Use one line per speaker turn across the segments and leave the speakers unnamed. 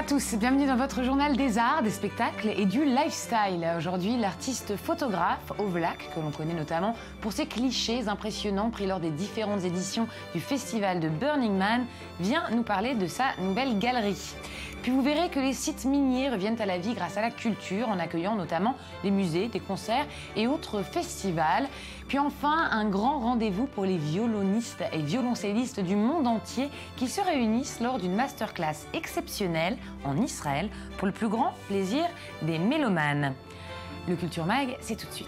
tous, bienvenue dans votre journal des arts, des spectacles et du lifestyle. Aujourd'hui, l'artiste photographe Ovlak, que l'on connaît notamment pour ses clichés impressionnants pris lors des différentes éditions du festival de Burning Man, vient nous parler de sa nouvelle galerie. Puis vous verrez que les sites miniers reviennent à la vie grâce à la culture, en accueillant notamment des musées, des concerts et autres festivals. Puis enfin, un grand rendez-vous pour les violonistes et violoncellistes du monde entier qui se réunissent lors d'une masterclass exceptionnelle en Israël pour le plus grand plaisir des mélomanes. Le Culture Mag, c'est tout de suite.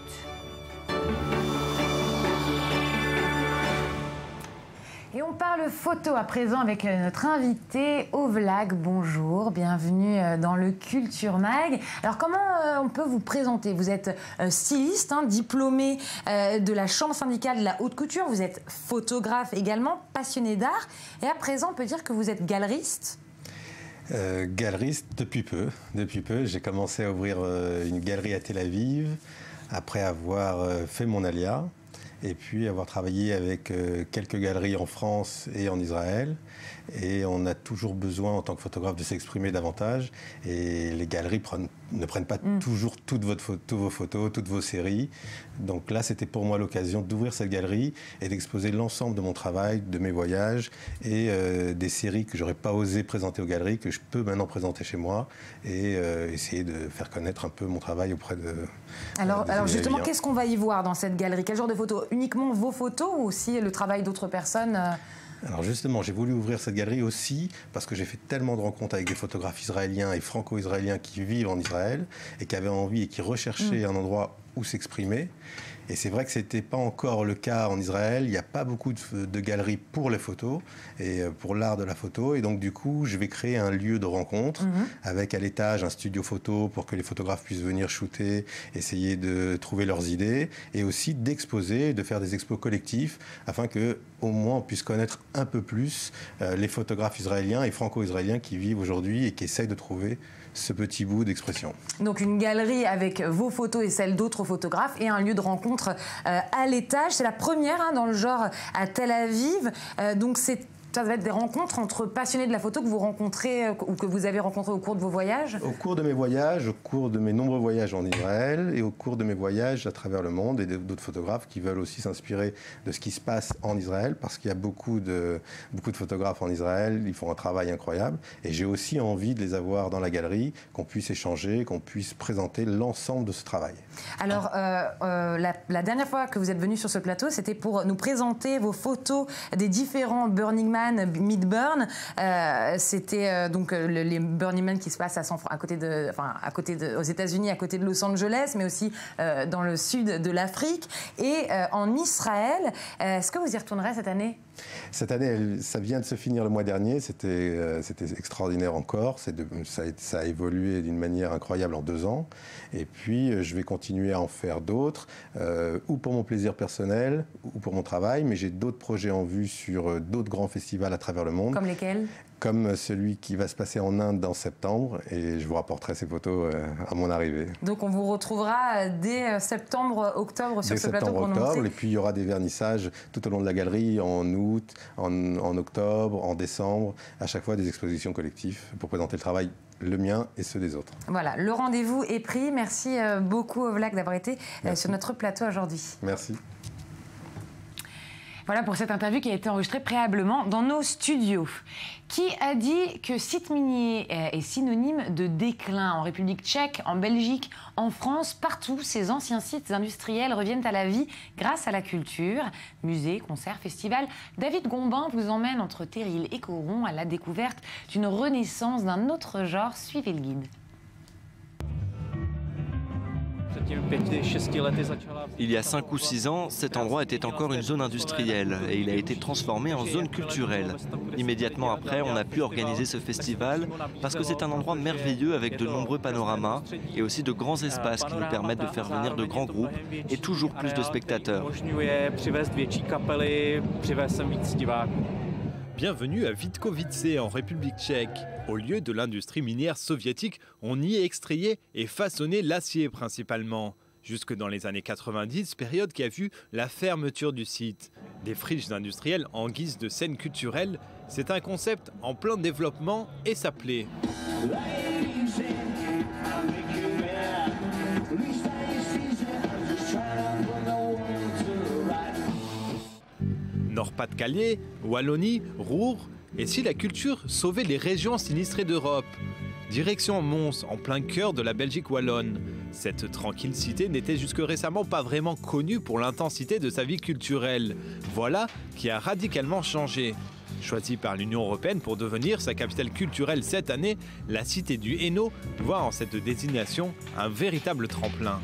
Et on parle photo à présent avec notre invité Ovlak. Bonjour, bienvenue dans le Culture Mag. Alors comment on peut vous présenter? Vous êtes styliste, diplômé de la Chambre syndicale de la haute couture. Vous êtes photographe également, passionné d'art. Et à présent, on peut dire que vous êtes galeriste.
Galeriste depuis peu. J'ai commencé à ouvrir une galerie à Tel Aviv après avoir fait mon alia. Et puis avoir travaillé avec quelques galeries en France et en Israël. Et on a toujours besoin, en tant que photographe, de s'exprimer davantage. Et les galeries ne prennent pas toujours toutes vos photos, toutes vos séries. Donc là, c'était pour moi l'occasion d'ouvrir cette galerie et d'exposer l'ensemble de mon travail, de mes voyages et des séries que j'aurais pas osé présenter aux galeries, que je peux maintenant présenter chez moi et essayer de faire connaître un peu mon travail auprès de...
Alors justement, qu'est-ce qu'on va y voir dans cette galerie? Quel genre de photos? Uniquement vos photos ou aussi le travail d'autres personnes?
Alors justement, j'ai voulu ouvrir cette galerie aussi parce que j'ai fait tellement de rencontres avec des photographes israéliens et franco-israéliens qui vivent en Israël et qui avaient envie et qui recherchaient un endroit où s'exprimer. Et c'est vrai que ce n'était pas encore le cas en Israël. Il n'y a pas beaucoup de galeries pour les photos et pour l'art de la photo. Et donc, du coup, je vais créer un lieu de rencontre avec à l'étage un studio photo pour que les photographes puissent venir shooter, essayer de trouver leurs idées et aussi d'exposer, de faire des expos collectifs afin que, au moins, on puisse connaître un peu plus les photographes israéliens et franco-israéliens qui vivent aujourd'hui et qui essayent de trouver ce petit bout d'expression.
Donc une galerie avec vos photos et celles d'autres photographes et un lieu de rencontre à l'étage. C'est la première dans le genre à Tel Aviv. Donc ça va être des rencontres entre passionnés de la photo que vous rencontrez ou que vous avez rencontrés au cours de vos voyages?
Au cours de mes voyages, au cours de mes nombreux voyages en Israël et au cours de mes voyages à travers le monde et d'autres photographes qui veulent aussi s'inspirer de ce qui se passe en Israël parce qu'il y a beaucoup de photographes en Israël, ils font un travail incroyable et j'ai aussi envie de les avoir dans la galerie, qu'on puisse échanger, qu'on puisse présenter l'ensemble de ce travail. Alors,
la dernière fois que vous êtes venu sur ce plateau, c'était pour nous présenter vos photos des différents Burning Man, Mid-Burn. C'était donc les Burning Man qui se passent aux États-Unis, à côté de Los Angeles, mais aussi dans le sud de l'Afrique et en Israël. Est-ce que vous y retournerez cette année?
Cette année, ça vient de se finir le mois dernier. C'était extraordinaire encore. Ça a évolué d'une manière incroyable en 2 ans. Et puis, je vais continuer à en faire d'autres, ou pour mon plaisir personnel, ou pour mon travail. Mais j'ai d'autres projets en vue sur d'autres grands festivals à travers le monde.
Comme lesquels?
Comme celui qui va se passer en Inde en septembre. Et je vous rapporterai ces photos à mon arrivée.
Donc, on vous retrouvera dès septembre, octobre sur ce plateau pour nous montrer.
Et puis, il y aura des vernissages tout au long de la galerie, en août, en octobre, en décembre. À chaque fois, des expositions collectives pour présenter le travail, le mien et ceux des autres.
Voilà, le rendez-vous est pris. Merci beaucoup, Ovlak, d'avoir été sur notre plateau aujourd'hui.
Merci.
Voilà pour cette interview qui a été enregistrée préalablement dans nos studios. Qui a dit que site minier est synonyme de déclin? En République tchèque, en Belgique, en France, partout, ces anciens sites industriels reviennent à la vie grâce à la culture. Musées, concerts, festivals. David Gombin vous emmène entre Terril et Coron à la découverte d'une renaissance d'un autre genre. Suivez le guide.
Il y a 5 ou 6 ans, cet endroit était encore une zone industrielle et il a été transformé en zone culturelle. Immédiatement après, on a pu organiser ce festival parce que c'est un endroit merveilleux avec de nombreux panoramas et aussi de grands espaces qui nous permettent de faire venir de grands groupes et toujours plus de spectateurs.
Bienvenue à Vitkovice en République tchèque. Au lieu de l'industrie minière soviétique, on y extrayait et façonnait l'acier principalement. Jusque dans les années 90, période qui a vu la fermeture du site. Des friches industrielles en guise de scène culturelle, c'est un concept en plein développement et ça plaît. Nord-Pas-de-Calais, Wallonie, Roure, et si la culture sauvait les régions sinistrées d'Europe? Direction Mons, en plein cœur de la Belgique wallonne. Cette tranquille cité n'était jusque récemment pas vraiment connue pour l'intensité de sa vie culturelle. Voilà qui a radicalement changé. Choisie par l'Union européenne pour devenir sa capitale culturelle cette année, la cité du Hainaut voit en cette désignation un véritable tremplin.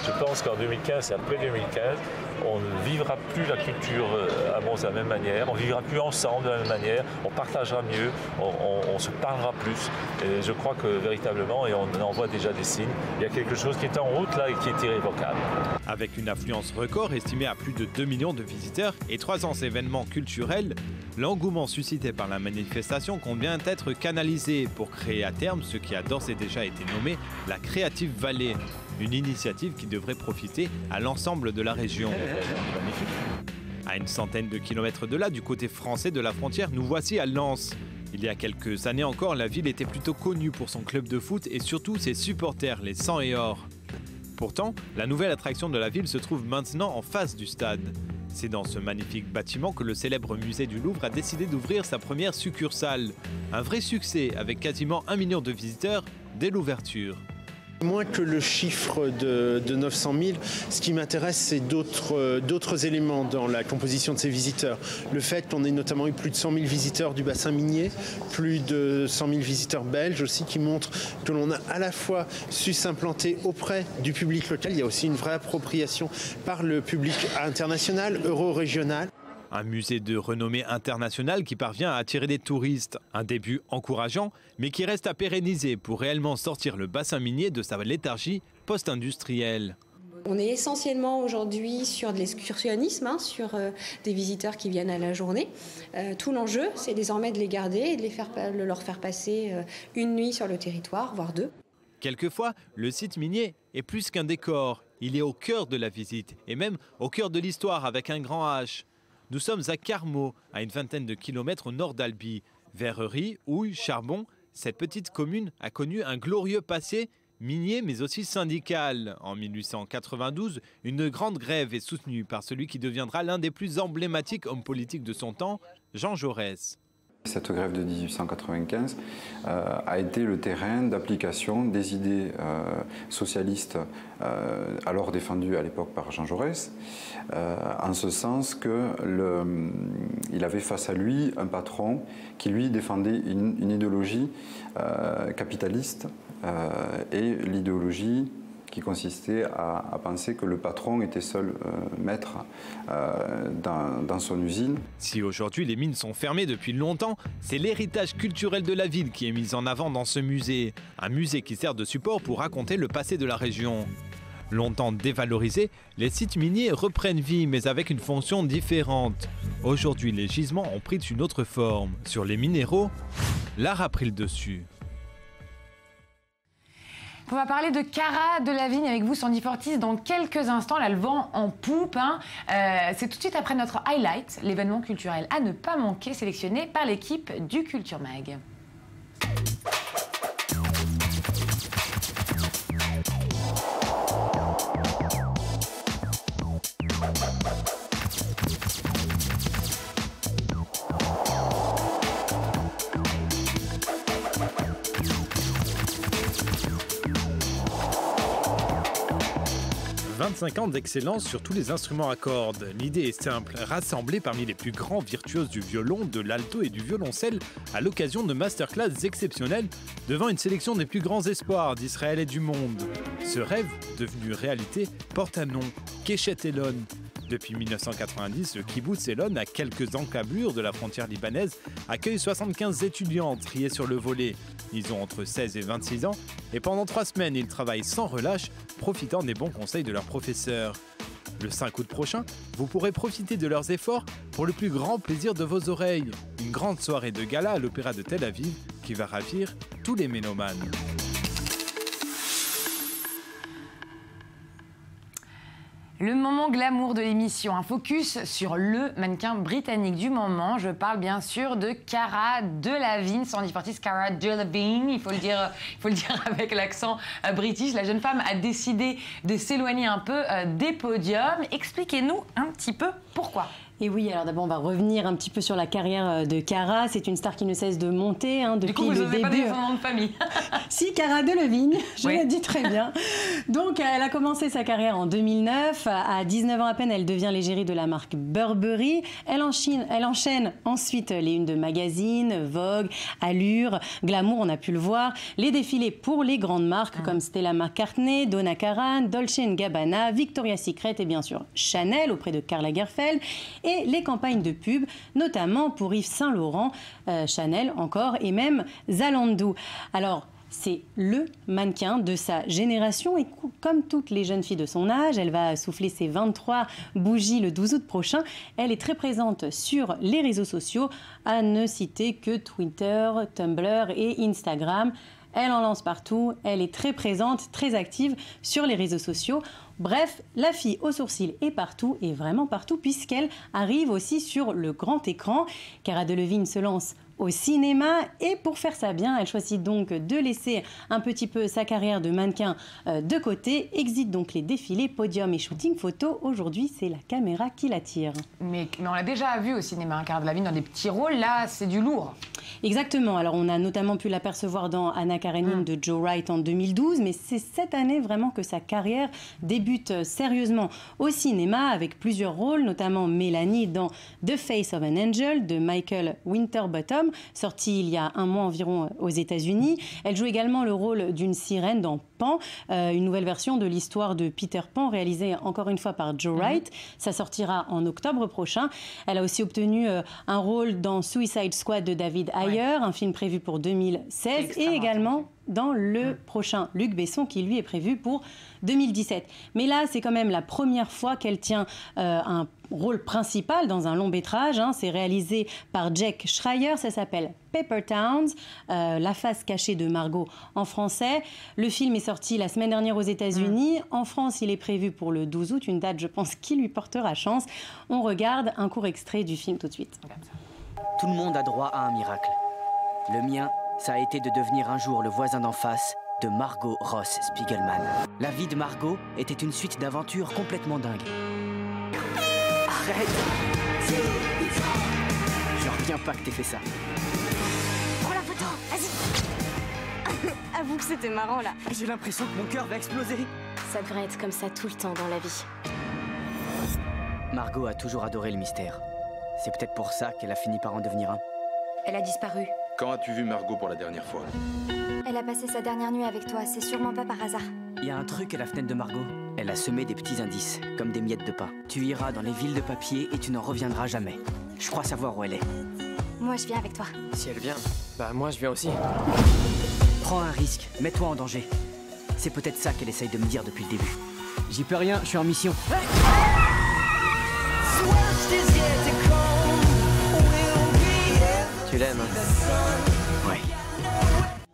Je pense qu'en 2015 et après 2015, on ne vivra plus la culture à Mons de la même manière, on ne vivra plus ensemble de la même manière, on partagera mieux, on se parlera plus. Et je crois que véritablement, et on en voit déjà des signes, il y a quelque chose qui est en route là et qui est irrévocable.
Avec une affluence record estimée à plus de 2 millions de visiteurs et 300 événements culturels, l'engouement suscité par la manifestation compte bien être canalisé pour créer à terme ce qui a d'ores et déjà été nommé la Creative Valley. Une initiative qui devrait profiter à l'ensemble de la région. À une centaine de kilomètres de là, du côté français de la frontière, nous voici à Lens. Il y a quelques années encore, la ville était plutôt connue pour son club de foot et surtout ses supporters, les Sang et Or. Pourtant, la nouvelle attraction de la ville se trouve maintenant en face du stade. C'est dans ce magnifique bâtiment que le célèbre musée du Louvre a décidé d'ouvrir sa première succursale. Un vrai succès avec quasiment 1 million de visiteurs dès l'ouverture.
Moins que le chiffre de 900 000, ce qui m'intéresse, c'est d'autres éléments dans la composition de ces visiteurs. Le fait qu'on ait notamment eu plus de 100 000 visiteurs du bassin minier, plus de 100 000 visiteurs belges aussi, qui montrent que l'on a à la fois su s'implanter auprès du public local, il y a aussi une vraie appropriation par le public international, euro-régional.
Un musée de renommée internationale qui parvient à attirer des touristes. Un début encourageant, mais qui reste à pérenniser pour réellement sortir le bassin minier de sa léthargie post-industrielle.
On est essentiellement aujourd'hui sur de l'excursionnisme, sur des visiteurs qui viennent à la journée. Tout l'enjeu, c'est désormais de les garder et de leur faire passer une nuit sur le territoire, voire 2.
Quelquefois, le site minier est plus qu'un décor. Il est au cœur de la visite et même au cœur de l'histoire avec un grand H. Nous sommes à Carmaux, à une vingtaine de kilomètres au nord d'Albi. Verrerie, houille, charbon, cette petite commune a connu un glorieux passé minier mais aussi syndical. En 1892, une grande grève est soutenue par celui qui deviendra l'un des plus emblématiques hommes politiques de son temps, Jean Jaurès.
Cette grève de 1895 a été le terrain d'application des idées socialistes alors défendues à l'époque par Jean Jaurès, en ce sens qu'il avait face à lui un patron qui lui défendait une idéologie capitaliste et l'idéologie qui consistait à penser que le patron était seul maître dans son usine.
Si aujourd'hui les mines sont fermées depuis longtemps, c'est l'héritage culturel de la ville qui est mis en avant dans ce musée. Un musée qui sert de support pour raconter le passé de la région. Longtemps dévalorisés, les sites miniers reprennent vie mais avec une fonction différente. Aujourd'hui, les gisements ont pris une autre forme. Sur les minéraux, l'art a pris le dessus.
On va parler de Cara Delevingne avec vous, Sandy Fortis, dans quelques instants. Là, le vent en poupe. C'est tout de suite après notre highlight, l'événement culturel à ne pas manquer, sélectionné par l'équipe du Culture Mag. «
25 ans d'excellence sur tous les instruments à cordes. L'idée est simple, rassembler parmi les plus grands virtuoses du violon, de l'alto et du violoncelle à l'occasion de masterclass exceptionnelles devant une sélection des plus grands espoirs d'Israël et du monde. Ce rêve, devenu réalité, porte un nom, Keshet Elon. Depuis 1990, le kibbutz Elon, à quelques encablures de la frontière libanaise, accueille 75 étudiants triés sur le volet. Ils ont entre 16 et 26 ans et pendant 3 semaines, ils travaillent sans relâche, profitant des bons conseils de leurs professeurs. Le 5 août prochain, vous pourrez profiter de leurs efforts pour le plus grand plaisir de vos oreilles. Une grande soirée de gala à l'Opéra de Tel Aviv qui va ravir tous les mélomanes.
Le moment glamour de l'émission, un focus sur le mannequin britannique du moment. Je parle bien sûr de Cara Delevingne, 110 Cara Delevingne, il faut le dire avec l'accent british. La jeune femme a décidé de s'éloigner un peu des podiums. Expliquez-nous un petit peu pourquoi.
Et oui, alors d'abord on va revenir un petit peu sur la carrière de Cara. C'est une star qui ne cesse de monter depuis le début. Du coup, vous n'avez pas donné son nom de famille. Si, Cara Delevingne, je l'ai dit très bien. Donc elle a commencé sa carrière en 2009. À 19 ans à peine, elle devient l'égérie de la marque Burberry. Elle enchaîne ensuite les unes de magazines, Vogue, Allure, Glamour, on a pu le voir. Les défilés pour les grandes marques comme Stella McCartney, Donna Karan, Dolce & Gabbana, Victoria's Secret et bien sûr Chanel auprès de Karl Lagerfeld. Et les campagnes de pub, notamment pour Yves Saint Laurent, Chanel encore, et même Zalando. Alors, c'est le mannequin de sa génération et comme toutes les jeunes filles de son âge, elle va souffler ses 23 bougies le 12 août prochain. Elle est très présente sur les réseaux sociaux, à ne citer que Twitter, Tumblr et Instagram. Elle en lance partout, elle est très présente, très active sur les réseaux sociaux. Bref, la fille aux sourcils est partout, et vraiment partout, puisqu'elle arrive aussi sur le grand écran. Cara Delevingne se lance au cinéma et pour faire ça bien, elle choisit donc de laisser un petit peu sa carrière de mannequin de côté, exit donc les défilés, podiums et shooting photo. Aujourd'hui, c'est la caméra qui l'attire.
Mais on l'a déjà vu au cinéma, Cara Delevingne dans des petits rôles, là c'est du lourd.
Exactement, alors on a notamment pu l'apercevoir dans Anna Karenine de Joe Wright en 2012, mais c'est cette année vraiment que sa carrière débute sérieusement au cinéma avec plusieurs rôles, notamment Mélanie dans The Face of an Angel de Michael Winterbottom, sorti il y a un mois environ aux États-Unis. Elle joue également le rôle d'une sirène dans Pan, une nouvelle version de l'histoire de Peter Pan réalisée encore une fois par Joe Wright. Ça sortira en octobre prochain. Elle a aussi obtenu un rôle dans Suicide Squad de David Ayer, un film prévu pour 2016 et également dans le prochain Luc Besson qui lui est prévu pour 2017. Mais là, c'est quand même la première fois qu'elle tient un rôle principal dans un long métrage. C'est réalisé par Jack Schreier, ça s'appelle Paper Towns, la face cachée de Margot en français. Le film est sorti la semaine dernière aux États-Unis. En France, il est prévu pour le 12 août, une date, je pense, qui lui portera chance. On regarde un court extrait du film tout de suite.
Tout le monde a droit à un miracle. Le mien, ça a été de devenir un jour le voisin d'en face de Margot Ross Spiegelman. La vie de Margot était une suite d'aventures complètement dingues. Arrête! Je reviens pas que t'aies fait ça.
Prends la photo, vas-y! Avoue que c'était marrant là.
J'ai l'impression que mon cœur va exploser.
Ça devrait être comme ça tout le temps dans la vie.
Margot a toujours adoré le mystère. C'est peut-être pour ça qu'elle a fini par en devenir un.
Elle a disparu.
Quand as-tu vu Margot pour la dernière fois?
Elle a passé sa dernière nuit avec toi, c'est sûrement pas par hasard.
Il y a un truc à la fenêtre de Margot. Elle a semé des petits indices, comme des miettes de pain. Tu iras dans les villes de papier et tu n'en reviendras jamais. Je crois savoir où elle est.
Moi, je viens avec toi.
Si elle vient, bah moi je viens aussi.
Prends un risque, mets-toi en danger. C'est peut-être ça qu'elle essaye de me dire depuis le début. J'y peux rien, je suis en mission.
Tu l'aimes,
hein? Ouais.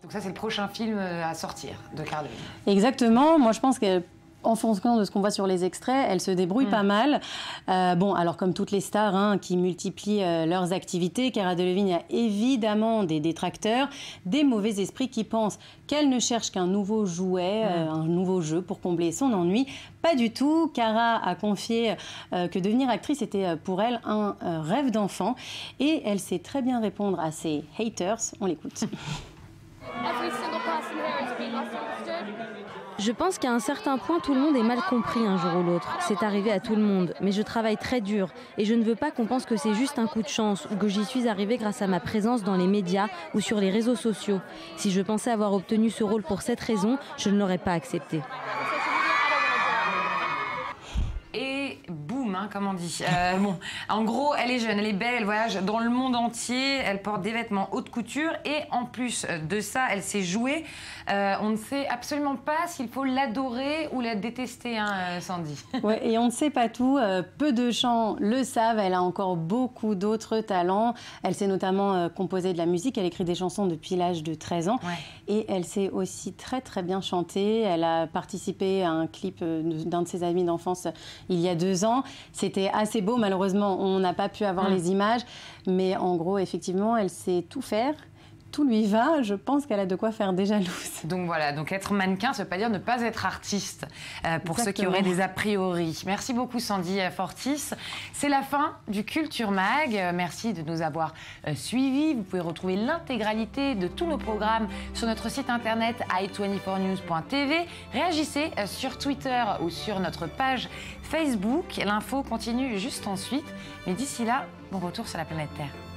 Donc ça, c'est le prochain film à sortir de Cara Delevingne.
Exactement. Moi, je pense qu'en fonction de ce qu'on voit sur les extraits, elle se débrouille pas mal. Bon, alors comme toutes les stars qui multiplient leurs activités, Cara Delevingne a évidemment des détracteurs, des mauvais esprits qui pensent qu'elle ne cherche qu'un nouveau jouet, un nouveau jeu pour combler son ennui. Pas du tout. Cara a confié que devenir actrice était pour elle un rêve d'enfant. Et elle sait très bien répondre à ses haters. On l'écoute.
Je pense qu'à un certain point, tout le monde est mal compris un jour ou l'autre. C'est arrivé à tout le monde, mais je travaille très dur et je ne veux pas qu'on pense que c'est juste un coup de chance ou que j'y suis arrivée grâce à ma présence dans les médias ou sur les réseaux sociaux. Si je pensais avoir obtenu ce rôle pour cette raison, je ne l'aurais pas accepté.
Et boum, hein, comme on dit. Bon, en gros, elle est jeune, elle est belle, elle voyage dans le monde entier, elle porte des vêtements haute couture et en plus de ça, elle sait jouer. On ne sait absolument pas s'il faut l'adorer ou la détester, hein, Sandy.
Ouais, et on ne sait pas tout. Peu de gens le savent. Elle a encore beaucoup d'autres talents. Elle sait notamment composer de la musique. Elle écrit des chansons depuis l'âge de 13 ans. Ouais. Et elle sait aussi très très bien chanter. Elle a participé à un clip d'un de ses amis d'enfance il y a 2 ans. C'était assez beau. Malheureusement, on n'a pas pu avoir les images. Mais en gros, effectivement, elle sait tout faire. Tout lui va, je pense qu'elle a de quoi faire des jalouses.
Donc voilà, donc être mannequin, ça ne veut pas dire ne pas être artiste, pour ceux qui auraient des a priori. Merci beaucoup Sandy Fortis. C'est la fin du Culture Mag. Merci de nous avoir suivis. Vous pouvez retrouver l'intégralité de tous nos programmes sur notre site internet i24news.tv. Réagissez sur Twitter ou sur notre page Facebook. L'info continue juste ensuite. Mais d'ici là, bon retour sur la planète Terre.